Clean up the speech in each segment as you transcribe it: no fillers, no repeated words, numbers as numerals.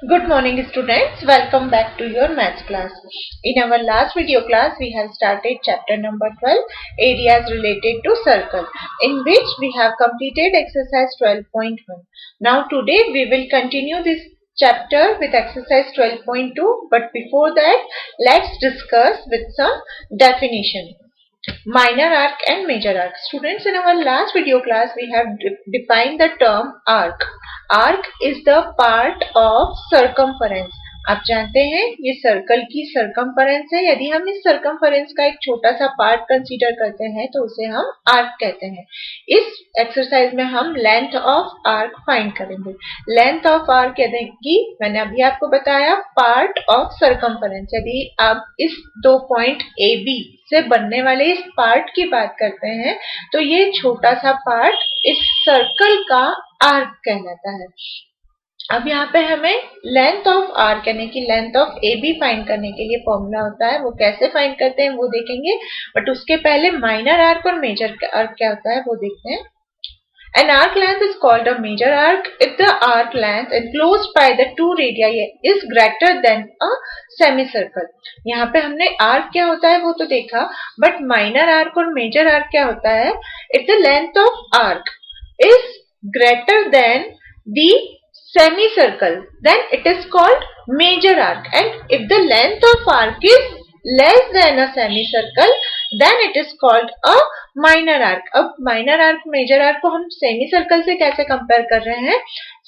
Good morning students, welcome back to your maths class. In our last video class we have started chapter number 12, areas related to circle, in which we have completed exercise 12.1. Now today we will continue this chapter with exercise 12.2, but before that let's discuss with some definition. Minor arc and major arc. Students, in our last video class we have defined the term arc. Arc is the part of circumference. आप जानते हैं ये circle की circumference है. यदि हम इस circumference का एक छोटा सा पार्ट कंसीडर करते हैं तो उसे हम आर्क कहते हैं. इस एक्सरसाइज में हम लेंथ ऑफ आर्क फाइंड करेंगे. लेंथ ऑफ आर्क यानी कि मैंने अभी आपको बताया पार्ट ऑफ सर्कमफरेंस. यदि आप इस दो पॉइंट ए बी से बनने वाले इस पार्ट की बात करते हैं तो ये छोटा सा पार्ट इस सर्कल का आर्क कहलाता है. अब यहाँ पे हमें लेंथ ऑफ आर्क यानी कि length of A B find करने के लिए फॉर्मूला होता है. वो कैसे फाइंड करते हैं वो देखेंगे, बट उसके पहले माइनर आर्क और मेजर आर्क क्या होता है वो देखते हैं. An arc length is called a major arc if the arc length enclosed by the two radii is greater than a semicircle. यहाँ पे हमने आर्क क्या होता है वो तो देखा, बट माइनर आर्क और मेजर आर्क क्या होता है. If the length of arc is greater than the semicircle, then it is called major arc, and if the length of arc is less than a semicircle, then it is called a minor arc. अब minor arc major arc को हम semicircle से कैसे compare कर रहे हैं.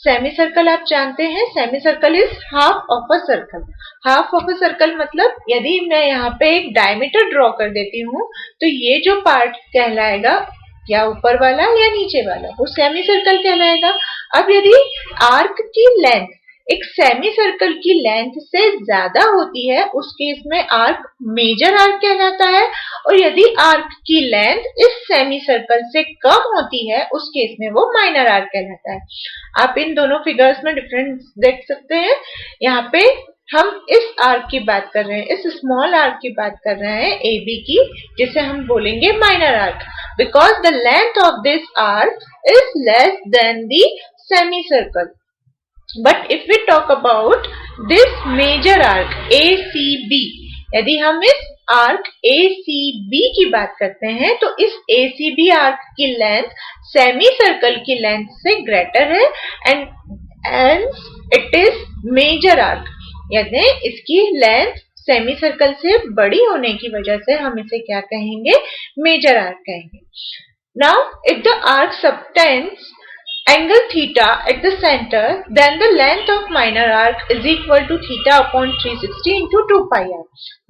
semicircle आप जानते हैं, semicircle is half of a circle. half of a circle मतलब यदि मैं यहाँ पे एक डायमीटर ड्रॉ कर देती हूँ तो ये जो पार्ट कहलाएगा या ऊपर वाला या नीचे वाला वो सेमी सर्कल कहलाएगा. अब यदि आर्क की लेंथ एक सेमी सर्कल की लेंथ से ज्यादा होती है उस केस में आर्क मेजर आर्क कहलाता है, और यदि आर्क की लेंथ इस सेमी सर्कल से कम होती है उस केस में वो माइनर आर्क कहलाता है. आप इन दोनों फिगर्स में डिफरेंस देख सकते हैं. यहाँ पे हम इस आर्क की बात कर रहे हैं, इस स्मॉल आर्क की बात कर रहे हैं ए बी की, जिसे हम बोलेंगे minor arc, because the length of this arc is less than the semi circle. But if we talk about this major arc A C B, यदि हम इस आर्क ए सी बी की बात करते हैं तो इस ए सी बी आर्क की लेंथ सेमी सर्कल की लेंथ से ग्रेटर है, and it is major arc. यानी इसकी लेंथ सेमी सर्कल से बड़ी होने की वजह से हम इसे क्या कहेंगे, मेजर आर्क कहेंगे. Now if the arc subtends angle theta at the center, then the length of minor arc is equal to theta upon 360 into 2 pi r.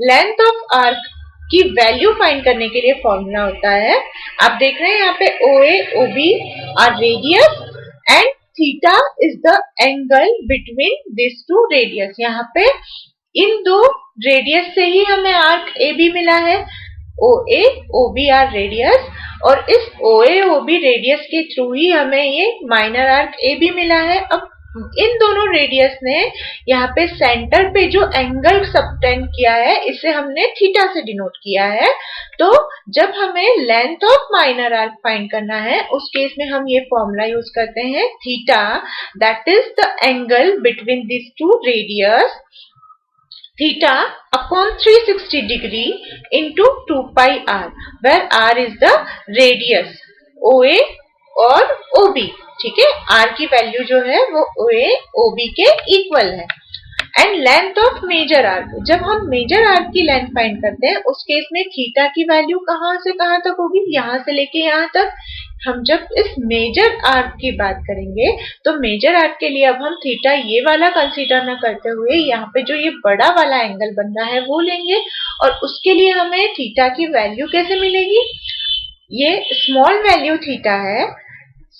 Length of arc की वैल्यू फाइंड करने के लिए formula होता है. आप देख रहे हैं यहाँ पे OA, OB are radius and theta is the angle between this two radius. यहाँ पे इन दो रेडियस से ही हमें आर्क AB मिला है. OA, OB आर रेडियस, और इस OA, OB रेडियस के थ्रू ही हमें ये माइनर आर्क AB मिला है. अब इन दोनों रेडियस ने यहाँ पे सेंटर पे जो एंगल सबटेंड किया है इसे हमने थीटा से डिनोट किया है. तो जब हमें length of minor arc find करना है उस केस में हम ये फॉर्मूला यूज करते हैं, theta that is the angle between this two radius, theta upon 360 degree into 2 pi r, where r is the radius OA और OB. ठीक है, r की वैल्यू जो है वो OA OB के इक्वल है. And length of major arc, जब हम मेजर आर्क की लेंथ फाइंड करते हैं उस केस में थीटा की वैल्यू कहाँ से कहाँ तक होगी, यहाँ से लेके यहाँ तक. हम जब इस मेजर आर्क की बात करेंगे तो मेजर आर्क के लिए अब हम थीटा ये वाला कंसीडर न करते हुए यहाँ पे जो ये बड़ा वाला एंगल बन रहा है वो लेंगे, और उसके लिए हमें थीटा की वैल्यू कैसे मिलेगी. ये स्मॉल वैल्यू थीटा है.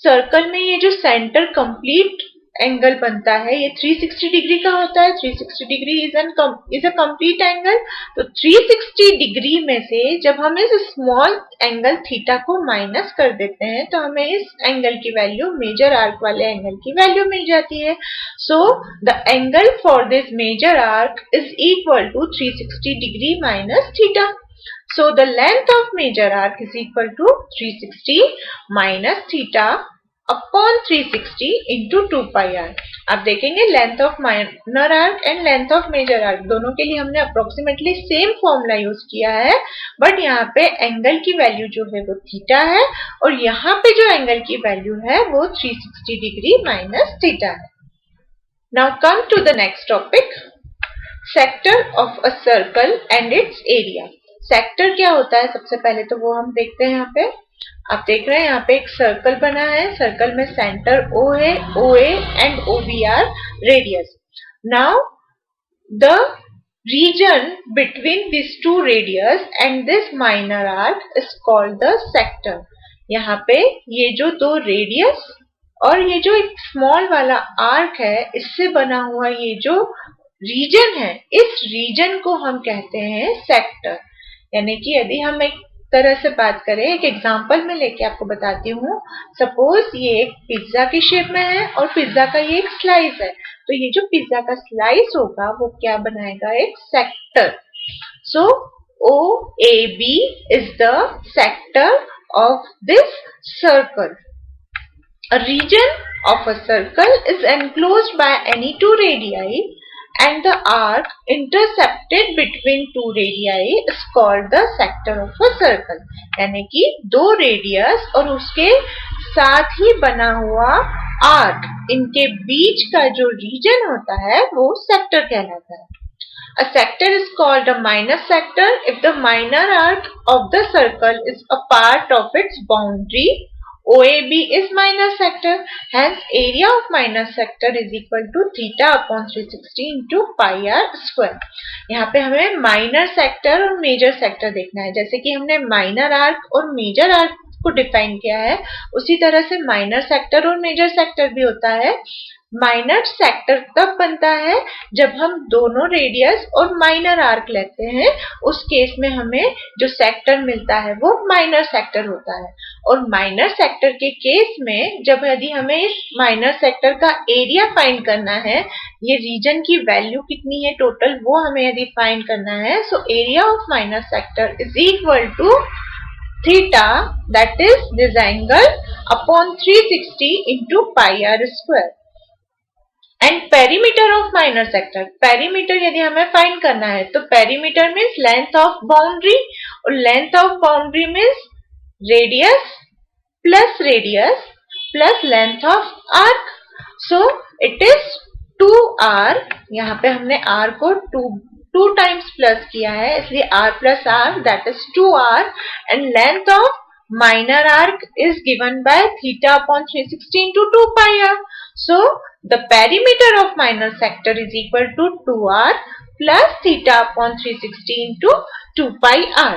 सर्कल में ये जो सेंटर कंप्लीट एंगल बनता है ये 360 डिग्री का होता है. 360 degree is a complete angle. तो 360 डिग्री में से जब हम इस स्मॉल एंगल थीटा को माइनस कर देते हैं तो हमें इस एंगल की वैल्यू मेजर आर्क वाले एंगल की वैल्यू मिल जाती है. So the angle for this major arc is equal to 360 degree minus theta. So the length of major arc is equal to 360 minus theta upon 360 into 2 pi r. आप देखेंगे length of minor arc and length of major arc दोनों के लिए हमने approximately same formula use किया है, but यहाँ पे एंगल की वैल्यू जो है वो थीटा है और यहाँ पे जो एंगल की वैल्यू है वो 360 डिग्री माइनस थीटा है। Now come to the next topic, sector of a circle and its area. Sector क्या होता है सबसे पहले तो वो हम देखते हैं। यहाँ पे आप देख रहे हैं यहाँ पे एक सर्कल बना है, सर्कल में सेंटर O है, OA and OB are radius. Now the region between these two radius and this minor arc is called the sector। यहाँ पे ये जो दो रेडियस और ये जो एक स्मॉल वाला आर्क है इससे बना हुआ ये जो रीजन है, इस रीजन को हम कहते हैं सेक्टर। यानी कि यदि हम एक तरह से बात करें, एक एग्जांपल में लेके आपको बताती हूँ। सपोज ये एक पिज्जा की शेप में है और पिज्जा का ये एक स्लाइस है, तो ये जो पिज्जा का स्लाइस होगा वो क्या बनाएगा, एक sector. So OAB is the sector of this circle. A region of a circle is enclosed by any two radii and the arc intercepted between two radii is called the sector of a circle। यानी कि दो radius और उसके साथ ही बना हुआ arc, इनके बीच का जो रीजन होता है वो सेक्टर कहलाता है। A sector is called a minor sector if the minor arc of the circle is a part of its boundary। OAB is minor sector, hence area of minor sector is equal to theta upon 360 into pi r square। यहाँ पे हमें minor sector और major sector देखना है। जैसे कि हमने minor arc और मेजर आर्क को डिफाइन किया है, उसी तरह से माइनर सेक्टर और मेजर सेक्टर भी होता है। माइनर सेक्टर तब बनता है जब हम दोनों रेडियस और माइनर आर्क लेते हैं, उस केस में हमें जो सेक्टर मिलता है वो माइनर सेक्टर होता है। और माइनर सेक्टर के केस में जब यदि हमें इस माइनर सेक्टर का एरिया फाइंड करना है, ये रीजन की वैल्यू कितनी है टोटल वो हमें यदि फाइंड करना है, so area of minor sector is equal to theta, that is this angle, upon 360 into pi r square। And perimeter of minor sector, perimeter यदि हमें फाइंड करना है तो perimeter means length of boundary और length of boundary means radius plus length of arc. So it is 2r। यहाँ पे हमने r को 2 टाइम्स प्लस किया है, इसलिए r plus r that is 2r and length of minor arc is given by theta upon 360 into 2 pi r। So the perimeter of minor sector is equal to 2r plus theta upon 360 into 2 pi r।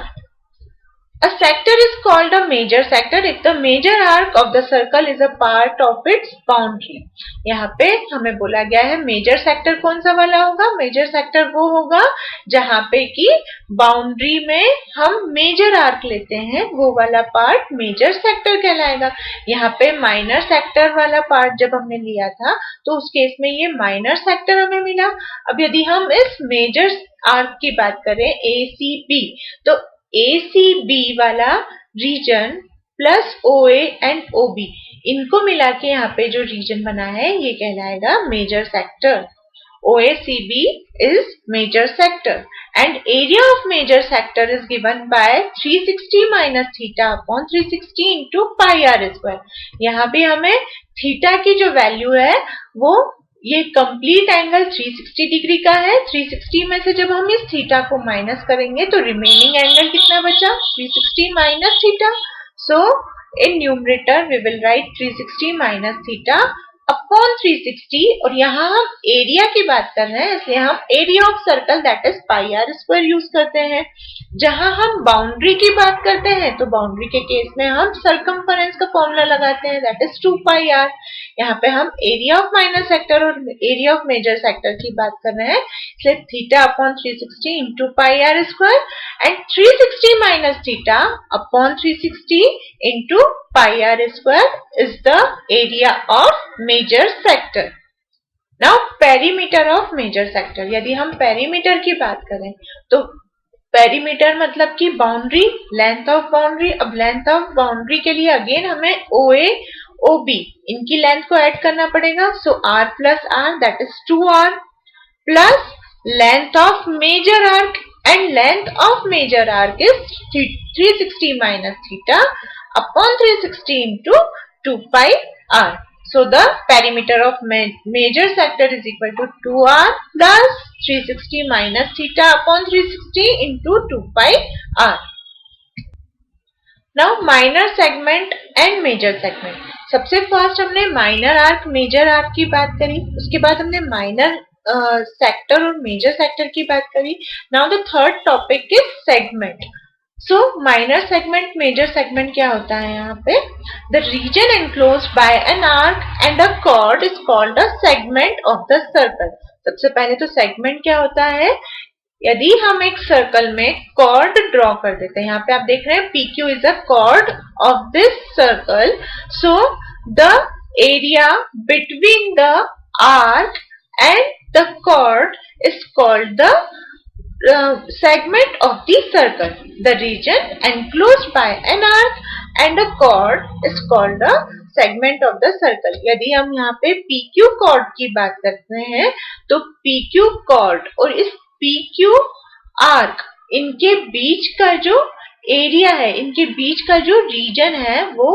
A sector is called a major sector if the major arc of the circle is a part of its boundary। यहाँ पे हमें बोला गया है major sector कौन सा वाला होगा, मेजर सेक्टर वो होगा जहाँ पे कि बाउंड्री में हम मेजर आर्क लेते हैं, वो वाला पार्ट मेजर सेक्टर कहलाएगा। यहाँ पे माइनर सेक्टर वाला पार्ट जब हमने लिया था तो उस केस में ये माइनर सेक्टर हमें मिला। अब यदि हम इस मेजर आर्क की बात करें ACB, तो ACB वाला region plus OA and OB, इनको मिला के यहाँ पे जो रीजन बना है ये कहलाएगा major sector. OACB is major sector and area of major sector is given by 360 minus theta upon 360 into pi r square। यहाँ भी हमें थीटा की जो वैल्यू है वो ये कंप्लीट एंगल 360 डिग्री का है। 360 में से जब हम इस थीटा को माइनस करेंगे तो रिमेनिंग एंगल कितना बचा, 360 minus theta. So in numerator we will write 360 minus theta upon 360 और यहाँ हम एरिया की बात कर रहे हैं इसलिए हम area of circle that is pi are square use करते हैं। जहां हम बाउंड्री की बात करते हैं तो बाउंड्री के केस में हम सरकमफरेंस का फॉर्मूला लगाते हैं दैट इज 2 पाई आर। यहाँ पे हम एरिया ऑफ माइनर सेक्टर और एरिया ऑफ मेजर सेक्टर की बात कर रहे हैं इसलिए theta upon 360 into pi are square and 360 minus theta upon 360 into pi r square is the area of major sector। Now perimeter of major sector, यदि हम perimeter की बात करें तो perimeter मतलब कि बाउंड्री, लेंथ ऑफ बाउंड्री। अब length of boundary के लिए अगेन हमें OA OB, इनकी लेंथ को ऐड करना पड़ेगा. सो R plus R, that is 2R, plus length of major arc, and length of major arc is 360 minus theta upon 360 into 2 pi R. So the perimeter of major sector is equal to 2R plus 360 minus theta upon 360 into 2 pi R. Now minor segment and major segment. सबसे first हमने minor arc major arc की बात करी, उसके बाद हमने minor sector और major sector की बात करी. Now the third topic is segment. So minor segment major segment क्या होता है यहाँ पे? The region enclosed by an arc and a chord is called a segment of the circle. सबसे पहले तो सेगमेंट क्या होता है? यदि हम एक सर्कल में कॉर्ड ड्रॉ कर देते हैं, यहाँ पे आप देख रहे हैं PQ is a chord of this circle. So the area between the arc and the chord is called the segment of the circle. The region enclosed by an arc and a chord is called the segment of the circle. यदि हम यहाँ पे PQ chord की बात करते हैं तो PQ chord और इस PQ arc, इनके बीच का जो एरिया है, इनके बीच का जो रीजन है वो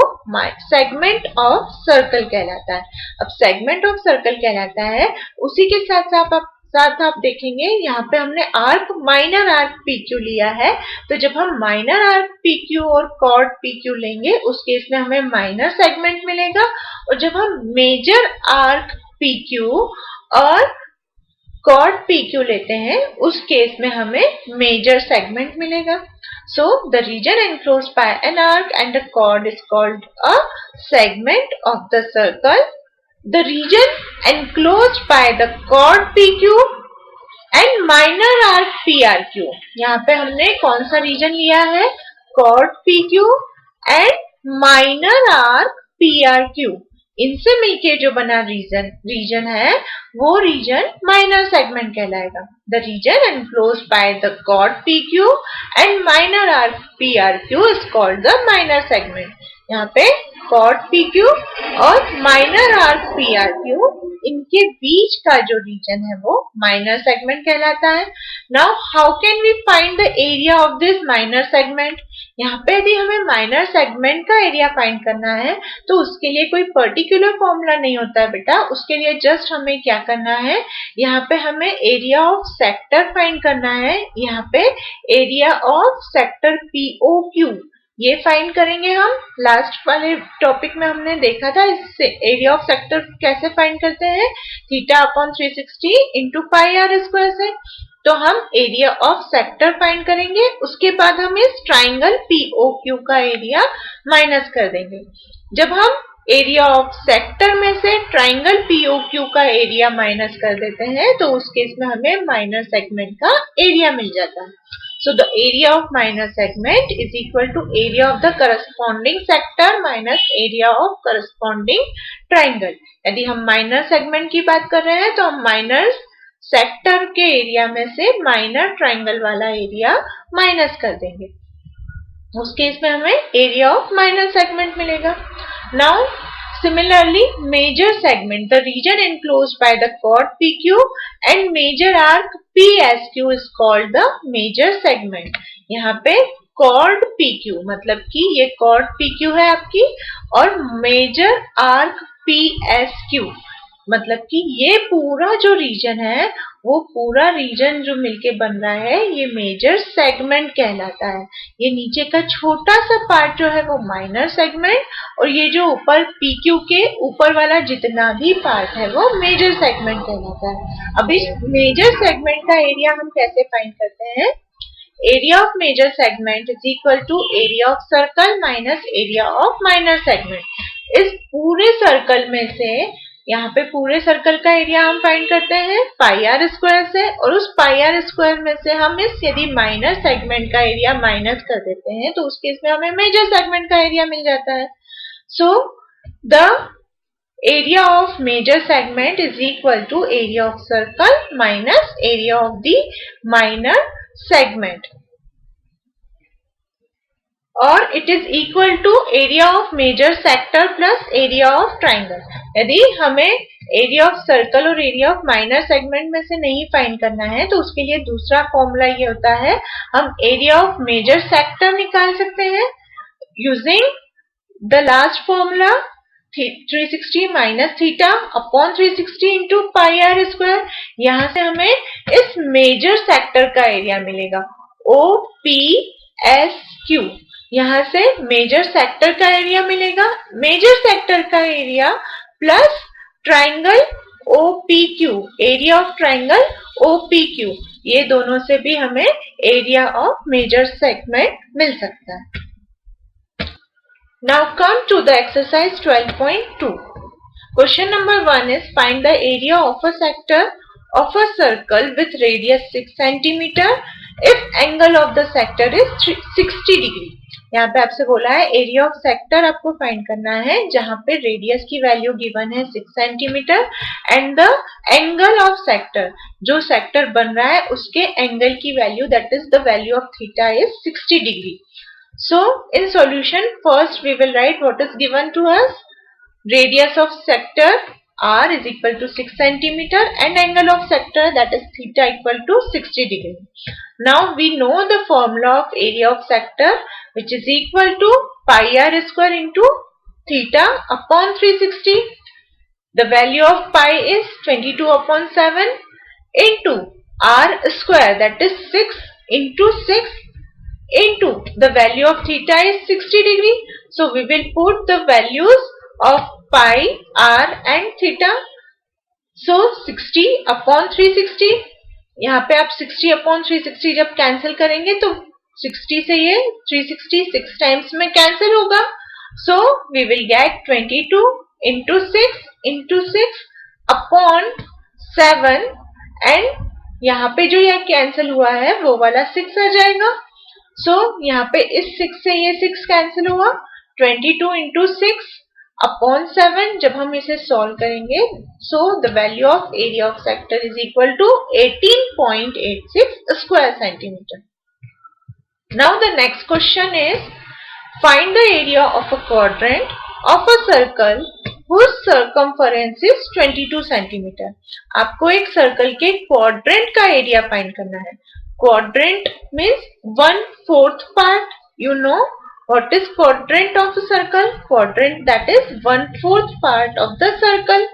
सेगमेंट ऑफ सर्कल कहलाता है. अब सेगमेंट ऑफ सर्कल कहलाता है. उसी के साथ आप देखेंगे यहाँ पे हमने आर्क माइनर आर्क PQ लिया है. तो जब हम माइनर आर्क PQ और कॉर्ड PQ लेंगे उस केस में हमें माइनर सेगमेंट मिलेगा, और जब हम मेजर आर्क PQ और कॉर्ड PQ लेते हैं उस केस में हमें मेजर सेगमेंट मिलेगा. So the region enclosed by an arc and a chord is called a segment of the circle. The region enclosed by the chord PQ and minor arc PRQ. यहाँ पे हमने कौन सा reason लिया है? chord PQ and minor arc PRQ. इनसे मिलके जो बना रीजन है वो रीजन माइनर सेगमेंट कहलाएगा. The region enclosed by the chord PQ and minor arc PRQ is called the minor segment. यहाँ पे chord PQ और minor arc PRQ, इनके बीच का जो रीजन है वो माइनर सेगमेंट कहलाता है. Now how can we find the area of this minor segment? यहाँ पे यदि हमें माइनर सेगमेंट का एरिया फाइंड करना है तो उसके लिए कोई पर्टिकुलर फॉर्मूला नहीं होता है बेटा. उसके लिए जस्ट हमें क्या करना है, यहाँ पे हमें एरिया ऑफ सेक्टर फाइंड करना है. यहाँ पे एरिया ऑफ सेक्टर POQ ये फाइंड करेंगे हम. लास्ट वाले टॉपिक में हमने देखा था इससे एरिया ऑफ सेक्टर कैसे फाइंड करते हैं, theta upon 360 into pi are square से. तो हम एरिया ऑफ सेक्टर फाइंड करेंगे, उसके बाद हम इस ट्राइंगल POQ का एरिया माइनस कर देंगे. जब हम एरिया ऑफ सेक्टर में से ट्राइंगल POQ का एरिया माइनस कर देते हैं तो उस केस में हमें माइनर सेगमेंट का एरिया मिल जाता है. So the area of minor segment is equal to area of the corresponding sector minus area of corresponding triangle. यदि हम माइनर सेगमेंट की बात कर रहे हैं तो हम माइनर सेक्टर के एरिया में से माइनर ट्राइंगल वाला एरिया माइनस कर देंगे. उस केस में हमें एरिया ऑफ माइनर सेगमेंट मिलेगा. Now similarly major segment, the region enclosed by the chord PQ and major arc PSQ is called the major segment. यहाँ पे chord PQ मतलब कि ये chord PQ है आपकी, और major arc PSQ मतलब कि ये पूरा जो रीजन है वो पूरा रीजन जो मिलके बन रहा है ये मेजर सेगमेंट कहलाता है. ये नीचे का छोटा सा पार्ट जो है वो माइनर सेगमेंट, और ये जो ऊपर PQ के ऊपर वाला जितना भी पार्ट है वो मेजर सेगमेंट कहलाता है. अब इस मेजर सेगमेंट का एरिया हम कैसे फाइंड करते हैं? Area of major segment is equal to area of circle minus area of minor segment. इस पूरे सर्कल में से यहाँ पे पूरे सर्कल का एरिया हम फाइंड करते हैं पाई आर स्क्वायर से, और उस पाई आर स्क्वायर में से हम इस यदि माइनर सेगमेंट का एरिया माइनस कर देते हैं तो उस केस में हमें मेजर सेगमेंट का एरिया मिल जाता है. So the area of major segment is equal to area of circle minus area of the minor segment. और it is equal to area of major sector plus area of triangle. यदि हमें area of circle और area of minor segment में से नहीं find करना है तो उसके लिए दूसरा फॉर्मूला ये होता है, हम एरिया ऑफ मेजर सेक्टर निकाल सकते हैं using the last formula 360 minus theta upon 360 into pi are square. यहां से हमें इस मेजर सेक्टर का एरिया मिलेगा OPSQ। यहां से मेजर सेक्टर का एरिया मिलेगा, मेजर सेक्टर का area plus triangle OPQ, area of triangle OPQ, ये दोनों से भी हमें एरिया ऑफ मेजर सेगमेंट मिल सकता है। Now come to the exercise 12.2. Question number 1 is find the area of a sector of a circle with radius 6 cm if angle of the sector is 60 degree. यहाँ पे आपसे बोला है area of sector आपको find करना है जहां पे रेडियस की वैल्यू गिवन है 6 centimetre and the angle of sector, जो सेक्टर बन रहा है उसके एंगल की value that is the value of theta is 60 degree. So in solution first we will write what is given to us. Radius of sector R is equal to 6 centimeter and angle of sector that is theta equal to 60 degree. Now we know the formula of area of sector which is equal to pi r square into theta upon 360. The value of pi is 22 upon 7 into r square that is 6 into 6 into the value of theta is 60 degree. So we will put the values of pi, r and theta. So 60 upon 360, यहाँ पे आप 60 upon 360 जब cancel करेंगे तो 60 से ये 360 6 times में cancel होगा। So we will get 22 into 6 upon 7 and यहाँ पे जो यह कैंसिल हुआ है वो वाला 6 आ जाएगा। So यहाँ पे इस 6 से ये 6 कैंसिल हुआ, 22 into 6 upon 7 जब हम इसे सॉल्व करेंगे so the value of area of sector is equal to 18.86 square centimeter. Now the next question is find the area of a quadrant of a circle whose circumference is 22 centimeter. आपको एक circle के quadrant का area find करना है। Quadrant means 1/4 part. You know what is quadrant of a circle? Quadrant that is 1/4 part of the circle.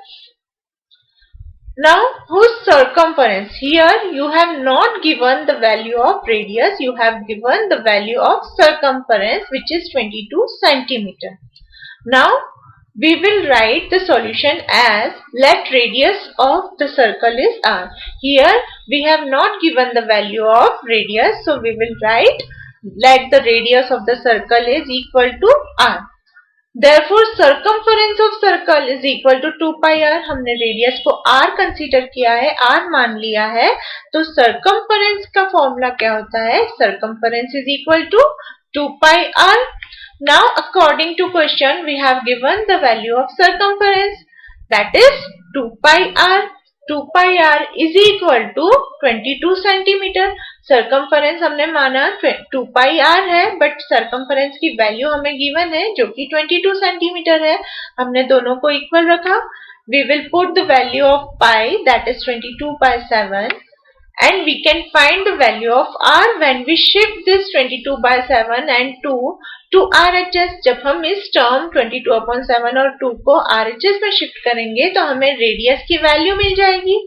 Now whose circumference? Here you have not given the value of radius, you have given the value of circumference which is 22 centimeter. Now we will write the solution as let radius of the circle is r. Here we have not given the value of radius, so we will write let the radius of the circle is equal to r. Therefore circumference of circle is equal to 2 pi r. हमने radius को r consider किया है, r मान लिया है, तो circumference का formula क्या होता है? Circumference is equal to 2 pi r. Now according to question we have given the value of circumference that is 2 pi r. 2 pi r is equal to 22 centimeter. Circumference हमने माना 2 pi r है but circumference की value हमें given है जो कि 22 centimeter है। हमने दोनों को इक्वल रखा। We will put the value of pi that is 22 by 7 and we can find the value of r when we shift this 22 by 7 and 2 to RHS. जब हम इस टर्म 22 upon 7 और 2 को RHS में शिफ्ट करेंगे तो हमें रेडियस की वैल्यू मिल जाएगी।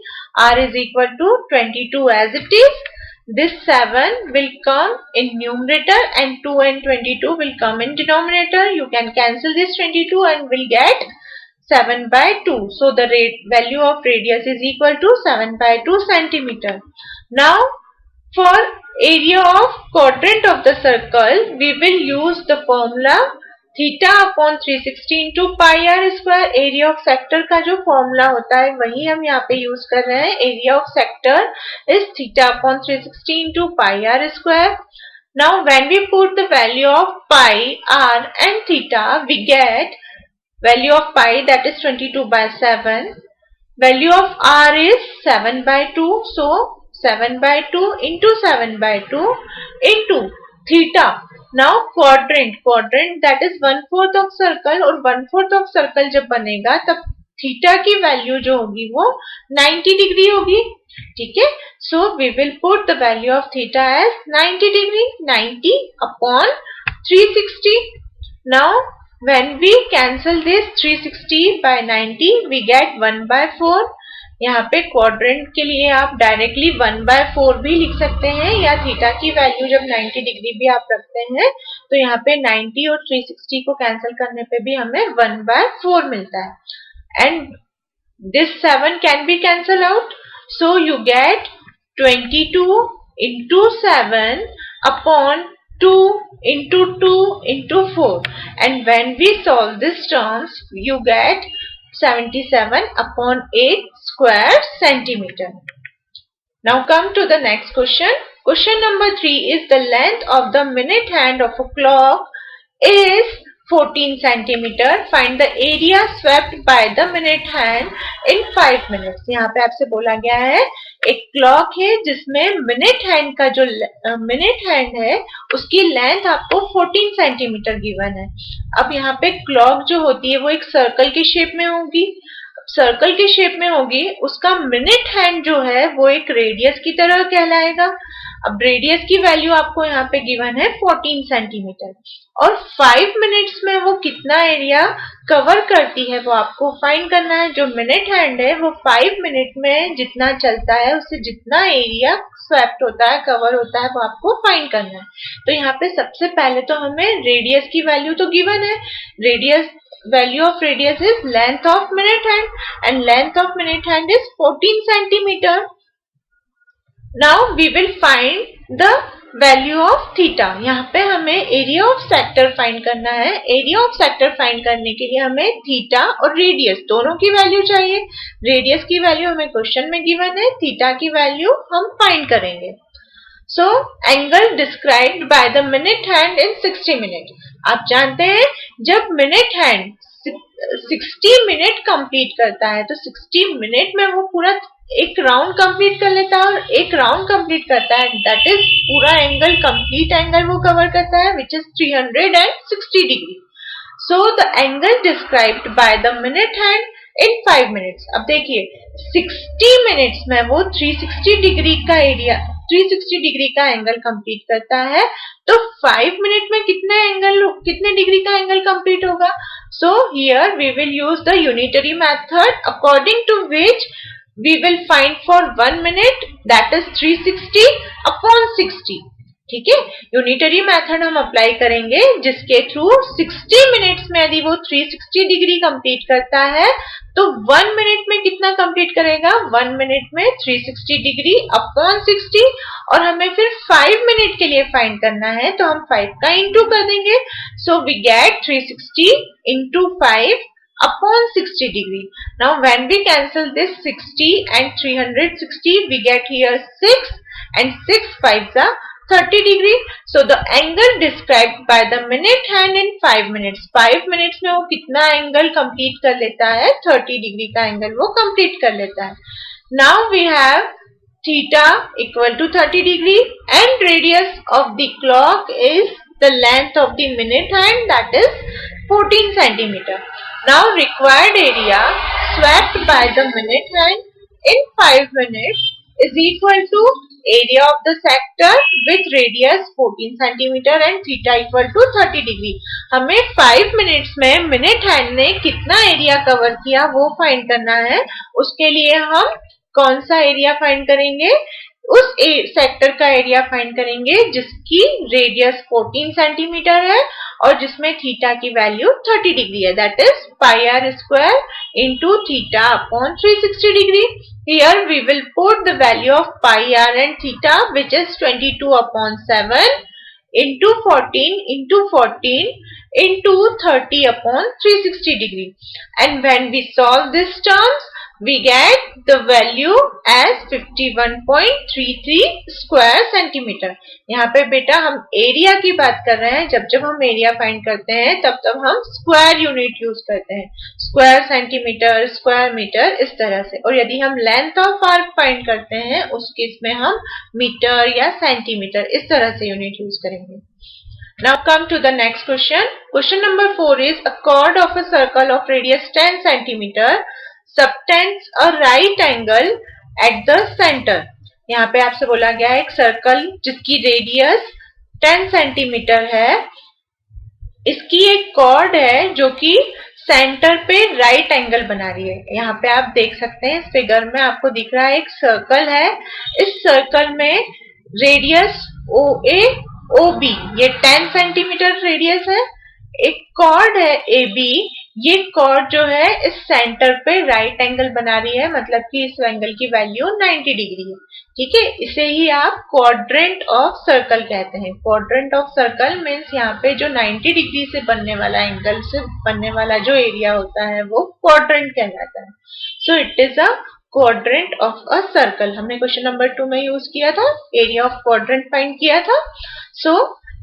r is equal to 22 as it is. This 7 will come in numerator and 2 and 22 will come in denominator. You can cancel this 22 and will get 7 by 2. So the value of radius is equal to 7 by 2 centimeter. Now for area of quadrant of the circle we will use the formula theta upon 360 into pi r square. area of sector का जो formula होता है वही हम यहाँ पे use कर रहे हैं। area of sector is theta upon 360 into pi r square. Now when we put the value of pi, r and theta we get value of pi that is 22 by 7. Value of r is 7 by 2. So 7 by 2 into 7 by 2 into theta. Now quadrant that is 1/4 of circle, और 1/4 of circle जब बनेगा तब theta की value जो होगी वो 90 degree होगी, ठीक है। So we will put the value of theta as 90 degree, 90 upon 360. Now when we cancel this 360 by 90 we get 1/4. यहाँ पे क्वाड्रेंट के लिए आप डायरेक्टली 1/4 भी लिख सकते हैं, या थीटा की वैल्यू जब 90 डिग्री भी आप रखते हैं तो यहाँ पे 90 और 360 को कैंसिल करने पे भी हमें 1/4 मिलता है. And this 7 can be cancelled out, so you get 22 into 7 upon 2 into 2 into 4, and when we solve this terms you get 77 upon 8 square centimeter. Now come to the next question. Question number 3 is the length of the minute hand of a clock is 14 centimeter. Find the area swept by the minute hand in 5 minutes. यहाँ पे आपसे बोला गया है एक clock है जिसमें minute hand का जो मिनट हैंड है उसकी लेंथ आपको 14 सेंटीमीटर गिवन है. अब यहाँ पे क्लॉक जो होती है वो एक सर्कल के शेप में होगी. सर्कल के शेप में होगी, उसका मिनट हैंड जो है वो एक रेडियस की तरह कहलाएगा. अब रेडियस की वैल्यू आपको यहाँ पे गिवन है 14 सेंटीमीटर, और 5 मिनट्स में वो कितना एरिया कवर करती है वो आपको फाइंड करना है. जो मिनट हैंड है वो 5 मिनट में जितना चलता है उससे जितना एरिया स्वैप्ट होता है, कवर होता है, वो आपको फाइंड करना है. तो यहाँ पे सबसे पहले तो हमें रेडियस की वैल्यू तो गिवन है. Radius value of radius is length of minute hand, and length of minute hand is 14 centimeter. Now we will find the value of theta. यहाँ पे हमें area of sector find करना है. area of sector find करने के लिए हमें theta और radius दोनों की वैल्यू चाहिए. radius की वैल्यू हमें क्वेश्चन में गिवन है, theta की वैल्यू हम फाइंड करेंगे. So angle described by the minute hand in 60 minutes. आप जानते हैं जब मिनट हैंड 60 मिनट कंप्लीट करता है तो 60 मिनट में वो पूरा एक राउंड कंप्लीट कर लेता है, और एक राउंड कंप्लीट करता है दैट इज पूरा एंगल, कंप्लीट एंगल वो कवर करता है which is 360 degree. So the angle described by the minute hand in 5 minutes. अब देखिए 60 मिनट्स में वो 360 डिग्री का एरिया, 360 डिग्री का एंगल कंप्लीट करता है, तो 5 मिनट में कितने डिग्री का एंगल कंप्लीट होगा. So here we will use the unitary method according to which we will find for 1 minute that is 360 upon 60. ठीक है, यूनिटरी मेथड हम अप्लाई करेंगे जिसके थ्रू 60 मिनट्स में यदि वो 360 डिग्री कंप्लीट करता है तो 1 मिनट में कितना कंप्लीट करेगा, 1 मिनट में 360 डिग्री अपॉन 60, और हमें फिर 5 मिनट के लिए फाइंड करना है तो हम 5 का इंटू कर देंगे. So we get 360 into 5 upon 60 degree. Now when we cancel this 60 and 360 we get here 6, and 6 5s are 30 degree. So the angle described by the minute hand in 5 minutes. 5 minutes में वो कितना angle complete कर लेता है, 30 degree का angle वो complete कर लेता है. Now we have theta equal to 30 degree and radius of the clock is the length of the minute hand, that is 14 centimeter. Now required area swept by the minute hand in 5 minutes is equal to area of the sector with radius 14 centimeter and theta equal to 30 degree. हमें 5 minutes में minute hand ने कितना area cover किया वो find करना है. उसके लिए हम कौन सा एरिया फाइंड करेंगे, उस सेक्टर का एरिया फाइंड करेंगे जिसकी रेडियस 14 सेंटीमीटर है और जिसमें थीटा की वैल्यू 30 डिग्री है, that is pi are square into theta upon 360 degree. Here we will put the value of pi r and theta which is 22 upon 7 into 14 into 14 into 30 upon 360 degree. And when we solve these terms, we get the value as 51.33 square centimeter. यहाँ पे बेटा हम area की बात कर रहे हैं. जब हम एरिया फाइंड करते हैं तब हम स्क्वायर यूनिट यूज करते हैं, स्क्वायर सेंटीमीटर, स्क्वायर मीटर, इस तरह से. और यदि हम लेंथ ऑफ आर्क फाइंड करते हैं उस केस में हम मीटर या सेंटीमीटर इस तरह से यूनिट यूज करेंगे. Now come to the next question. Question number 4 is a chord of a circle of radius 10 centimeter subtends a right angle at the center. यहाँ पे आपसे बोला गया है एक सर्कल जिसकी रेडियस 10 सेंटीमीटर है, इसकी एक कॉर्ड है जो कि सेंटर पे राइट एंगल बना रही है। यहाँ पे आप देख सकते हैं इस फिगर में आपको दिख रहा है एक सर्कल है, इस सर्कल में रेडियस ओ ए ओ बी ये 10 सेंटीमीटर रेडियस है, एक कॉर्ड है ए बी, ये कॉर्ड जो है इस सेंटर पे राइट एंगल बना रही है, मतलब कि इस एंगल की वैल्यू 90 डिग्री है। ठीक है, इसे ही आप क्वाड्रेंट ऑफ सर्कल कहते हैं। क्वाड्रेंट ऑफ सर्कल मीन्स यहाँ पे जो 90 डिग्री से बनने वाला एंगल से बनने वाला जो एरिया होता है वो क्वाड्रेंट कहलाता है। सो it is a quadrant of a circle. हमने क्वेश्चन नंबर 2 में यूज किया था, एरिया ऑफ क्वाड्रेंट फाइंड किया था। सो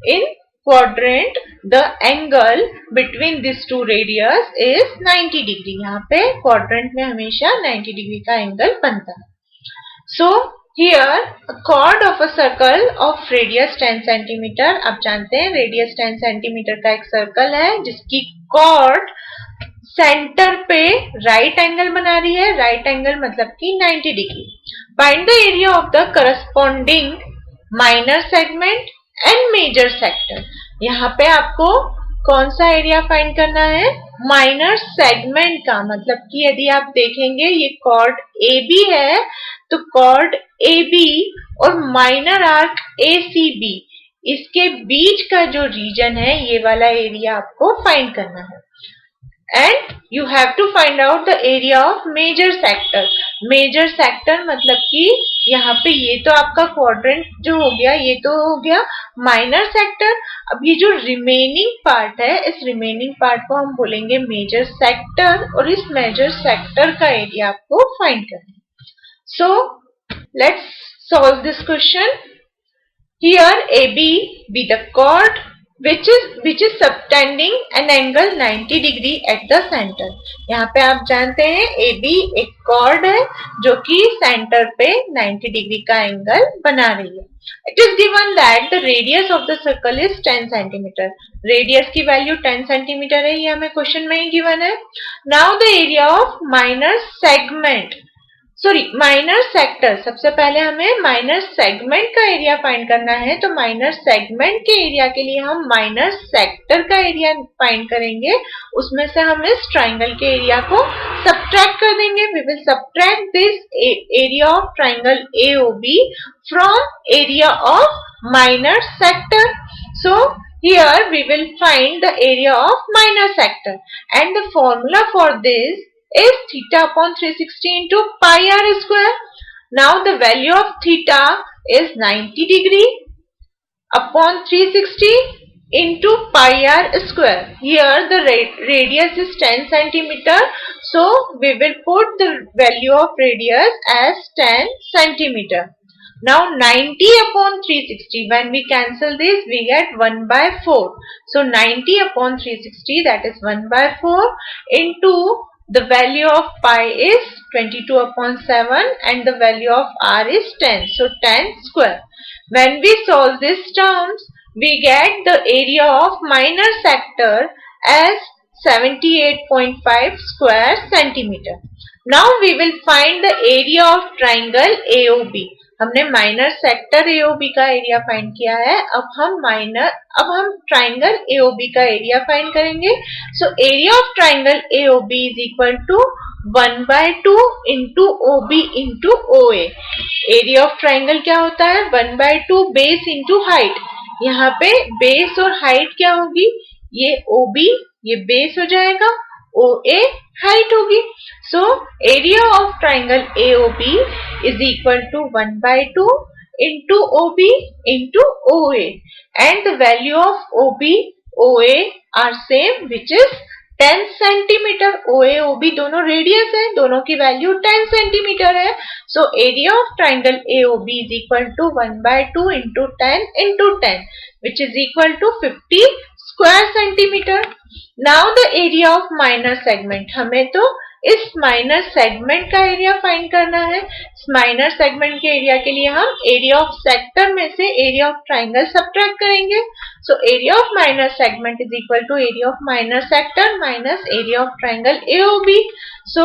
इन quadrant the angle between these two radius is 90 degree। यहाँ पे quadrant में हमेशा 90 डिग्री का एंगल बनता है। So here a chord of a circle of radius 10 centimeter, आप जानते हैं radius 10 centimeter का एक सर्कल है जिसकी chord सेंटर पे राइट एंगल बना रही है, राइट एंगल मतलब कि 90 degree. Find the area of the corresponding minor segment and major sector. यहाँ पे आपको कौन सा एरिया फाइंड करना है? माइनर सेगमेंट का, मतलब कि यदि आप देखेंगे ये कॉर्ड ए बी है तो कॉर्ड ए बी और minor arc A C B इसके बीच का जो रीजन है ये वाला एरिया आपको फाइंड करना है। And you have to find out the area of major sector. Major sector मतलब कि यहाँ पे ये तो आपका क्वाड्रेंट जो हो गया, ये तो हो गया माइनर सेक्टर। अब ये जो रिमेनिंग पार्ट है, इस रिमेनिंग पार्ट को हम बोलेंगे मेजर सेक्टर, और इस मेजर सेक्टर का एरिया आपको फाइंड करना है। So let's solve this question. Here A B be the chord which is subtending an angle 90 degree at the center। यहाँ पे आप जानते हैं AB एक कॉर्ड है जो कि सेंटर पे 90 डिग्री का एंगल बना रही है। It is given that the radius of the circle is 10 centimeter। Radius की वैल्यू 10 सेंटीमीटर है, ये हमें क्वेश्चन में ही गिवन है। Now the area of minor segment, minor sector, सबसे पहले हमें माइनर सेगमेंट का एरिया फाइंड करना है। तो माइनर सेगमेंट के एरिया के लिए हम माइनर सेक्टर का एरिया फाइंड करेंगे, उसमें से हम इस ट्राइंगल के एरिया को सब्ट्रैक्ट कर देंगे। We will subtract this area of triangle AOB from area of minor sector. So here we will find the area of minor sector and the formula for this is theta upon 360 into pi r square. Now the value of theta is 90 degree upon 360 into pi r square. Here the radius is 10 centimeter, so we will put the value of radius as 10 centimeter. Now 90 upon 360, when we cancel this we get 1 by 4. So 90 upon 360, that is 1 by 4 into the value of pi is 22 upon 7 and the value of r is 10. So 10 square. When we solve these terms, we get the area of minor sector as 78.5 square centimeter. Now we will find the area of triangle AOB. हमने minor sector AOB का area find किया है, अब हम triangle AOB का area find करेंगे। So area of triangle AOB is equal to 1/2 into OB into OA। Area of triangle क्या होता है? 1/2 बेस इंटू हाइट। यहाँ पे बेस और हाइट क्या होगी? ये OB ये बेस हो जाएगा, OA हाइट होगी। So area of triangle AOB is equal to 1/2 into OB into OA, and the value of OB OA are same, which is 10 centimeter। OA OB दोनों radius है, दोनों की वैल्यू 10 सेंटीमीटर है। So area of triangle AOB is equal to 1/2 into 10 into 10, which is equal to 50 square centimeter। Now the area of minor segment, हमें तो इस minor segment का area find करना है। माइनर सेगमेंट के एरिया के लिए हम एरिया ऑफ सेक्टर में से एरिया ऑफ ट्राइंगल सब्ट्रैक्ट करेंगे। So area of minor segment is equal to area of minor sector minus area of triangle AOB। So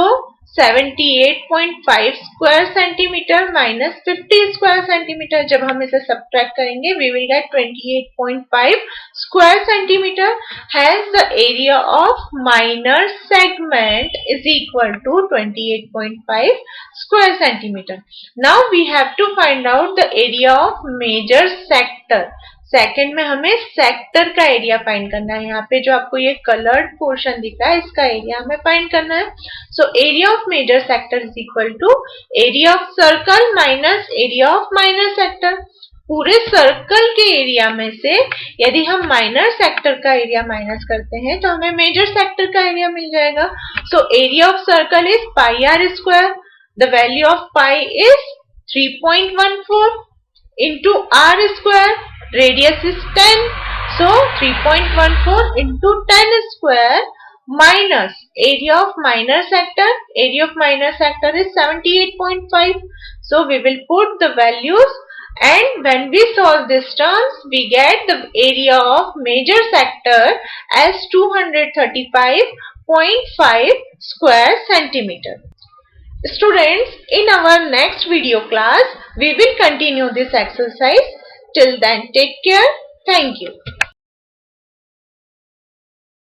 78.5 square centimetre minus 50 square centimetre, जब हम इसे subtract करेंगे we will get 28.5 square centimetre. Hence the area of minor segment is equal to 28.5 square centimeter. Now we have to find out the area of major sector. Second में हमें sector का area find करना है। यहाँ पे जो आपको ये कलर्ड पोर्शन दिख रहा है इसका एरिया हमें फाइंड करना है। So area of major sector is equal to area of circle minus area of minor sector. पूरे सर्कल के एरिया में से यदि हम माइनर सेक्टर का एरिया माइनस करते हैं तो हमें मेजर सेक्टर का एरिया मिल जाएगा। So area of circle is pi are square. The value of pi is 3.14 into r square. Radius is 10. So 3.14 into 10 square minus area of minor sector. Area of minor sector is 78.5. So we will put the values, and when we solve this terms we get the area of major sector as 235.5 square centimeter. Students, in our next video class we will continue this exercise. Till then, take care. Thank you.